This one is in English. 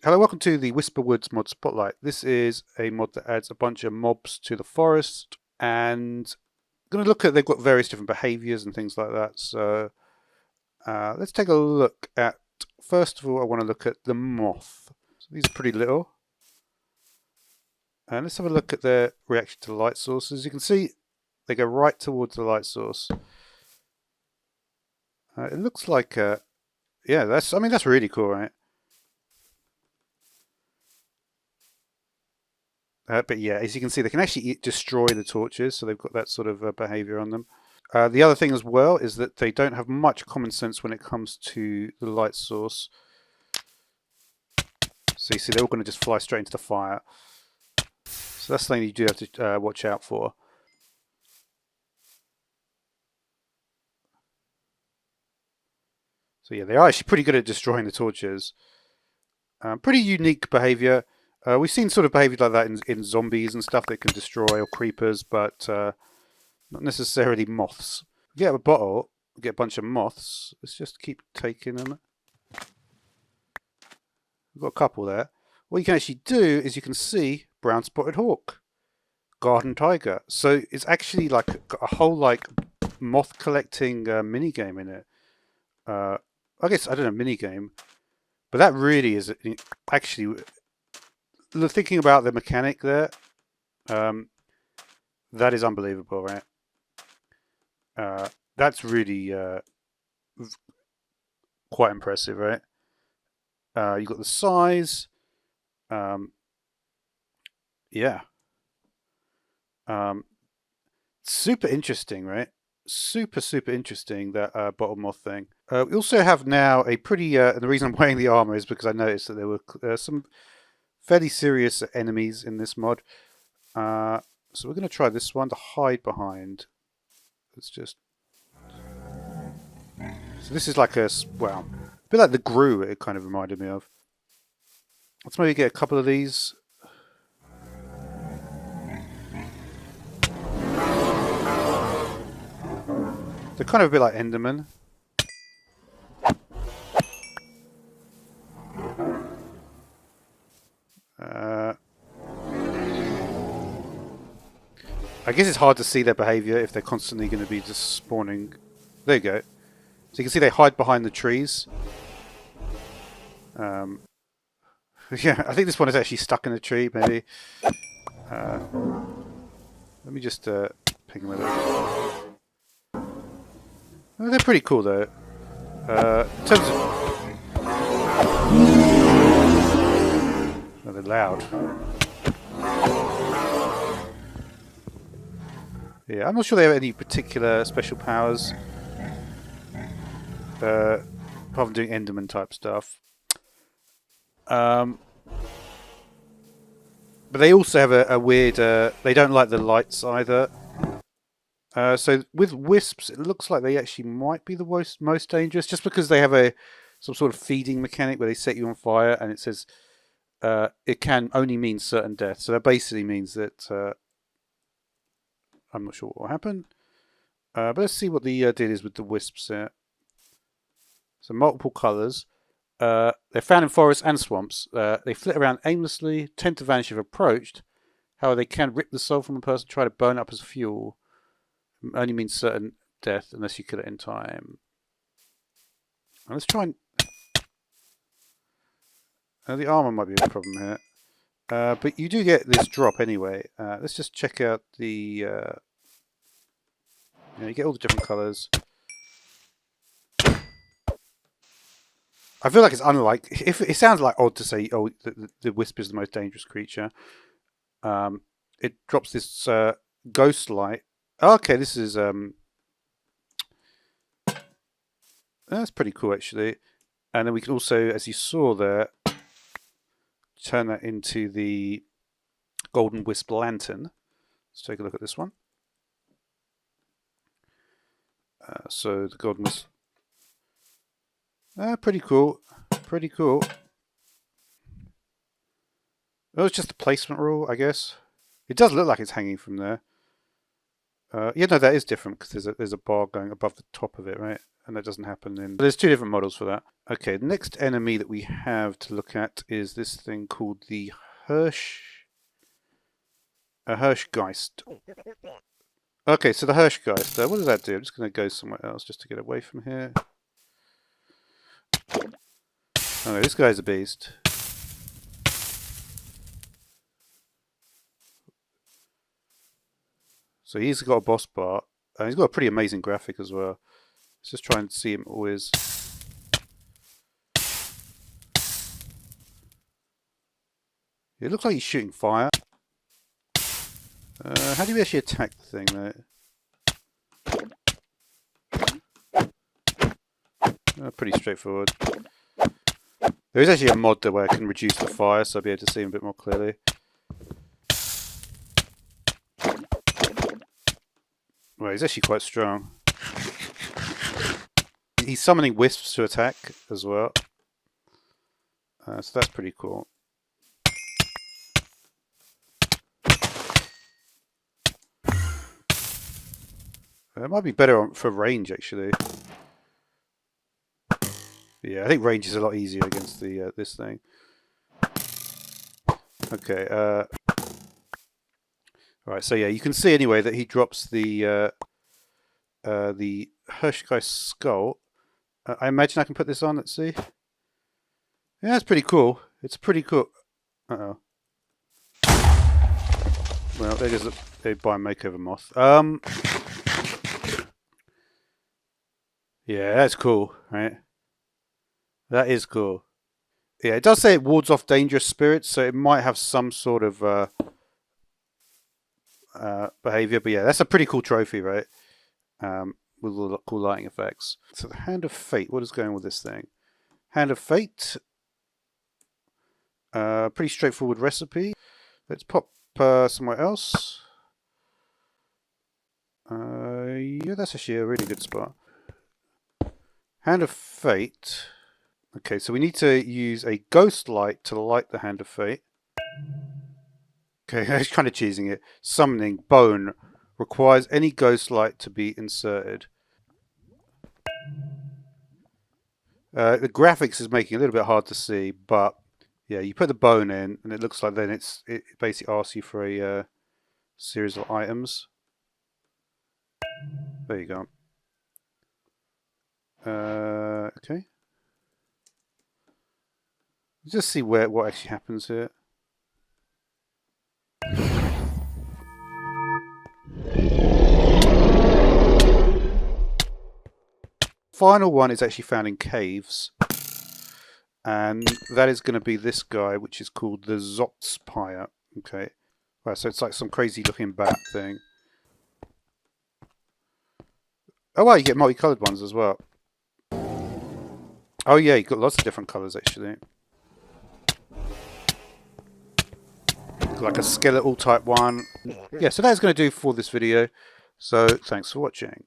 Hello, welcome to the Whisperwoods Mod Spotlight. This is a mod that adds a bunch of mobs to the forest, and I'm going to look at, they've got various different behaviors and things like that. So let's take a look at, first of all, I want to look at the moth. So these are pretty little. And let's have a look at their reaction to the light source. As you can see, they go right towards the light source. It looks like, yeah, that's really cool, right? But yeah, as you can see, they can actually destroy the torches, so they've got that sort of behavior on them. The other thing as well is that they don't have much common sense when it comes to the light source. So you see, they're all going to just fly straight into the fire. So that's something you do have to watch out for. So yeah, they are actually pretty good at destroying the torches. Pretty unique behavior. We've seen sort of behavior like that in zombies and stuff that can destroy, or creepers, but not necessarily moths. We get a bottle, we get a bunch of moths. Let's just keep taking them. We've got a couple there. What you can actually do is you can see brown spotted hawk, garden tiger. So it's actually like got a whole like moth collecting mini game in it. I guess, I don't know, mini game, but that really is actually, thinking about the mechanic there, that is unbelievable, right? That's really quite impressive, right? You've got the size. Yeah. Super interesting, right? Super interesting, that bottle moth thing. We also have now a pretty, and the reason I'm wearing the armor is because I noticed that there were some fairly serious enemies in this mod. So we're going to try this one to hide behind. Let's just... So this is like a, well, a bit like the Gru, it kind of reminded me of. Let's maybe get a couple of these. They're kind of a bit like Enderman. I guess it's hard to see their behavior if they're constantly going to be just spawning. There you go. So you can see they hide behind the trees. Yeah, I think this one is actually stuck in a tree, maybe. Let me just ping them a little. Oh, they're pretty cool, though. In terms of... Oh, they're loud. Yeah, I'm not sure they have any particular special powers. Apart from doing Enderman type stuff. But they also have a weird... they don't like the lights either. So with wisps, it looks like they actually might be the most dangerous, just because they have some sort of feeding mechanic where they set you on fire, and it says it can only mean certain death. So that basically means that I'm not sure what will happen. But let's see what the deal is with the wisps here. So multiple colours. They're found in forests and swamps. They flit around aimlessly, tend to vanish if approached. However, they can rip the soul from a person, try to burn it up as fuel. Only means certain death unless you kill it in time. Now let's try and... the armor might be a problem here. But you do get this drop anyway. Let's just check out the... you get all the different colours. I feel like it's unlike... If it sounds like odd to say, oh, the wisp is the most dangerous creature. It drops this ghost light. Oh, okay, this is... that's pretty cool, actually. And then we can also, as you saw there, turn that into the golden wisp lantern. Let's take a look at this one. So the golden wisp... pretty cool. Pretty cool. Oh, it's just a placement rule, I guess. It does look like it's hanging from there. Yeah, no, that is different because there's a bar going above the top of it, right? And that doesn't happen in... There's two different models for that. Okay, the next enemy that we have to look at is this thing called the Hirschgeist. Okay, so the Hirschgeist, what does that do? I'm just going to go somewhere else just to get away from here. Oh no, this guy's a beast. So he's got a boss bar, and he's got a pretty amazing graphic as well. Let's just try and see him always. It looks like he's shooting fire. How do you actually attack the thing though? Pretty straightforward. There is actually a mod there where I can reduce the fire, so I'll be able to see him a bit more clearly. Well, he's actually quite strong. He's summoning wisps to attack as well. So that's pretty cool. It might be better for range, actually. Yeah, I think range is a lot easier against the this thing. Okay. Right. So yeah, you can see anyway that he drops the Hirschgeist skull. I imagine I can put this on. Let's see. Yeah, that's pretty cool. It's pretty cool. Uh-oh. Well, there goes a buy makeover moth. Yeah, that's cool, right? That is cool. Yeah, it does say it wards off dangerous spirits, so it might have some sort of behavior. But yeah, that's a pretty cool trophy, right? With all the cool lighting effects. So the Hand of Fate, what is going on with this thing? Hand of Fate. Pretty straightforward recipe. Let's pop somewhere else. Yeah, that's actually a really good spot. Hand of Fate. Okay, so we need to use a ghost light to light the Hand of Fate. Okay, I was kind of cheesing it. Summoning bone requires any ghost light to be inserted. The graphics is making it a little bit hard to see, but yeah, you put the bone in, and it looks like then it basically asks you for a series of items. There you go. Okay. Let's just see what actually happens here. Final one is actually found in caves, and that is going to be this guy, which is called the Zotspire. Okay, right, so it's like some crazy looking bat thing. Oh wow, you get multicolored ones as well. Oh yeah, you've got lots of different colours actually. Like a skeletal type one. Yeah, so that's going to do for this video. So thanks for watching.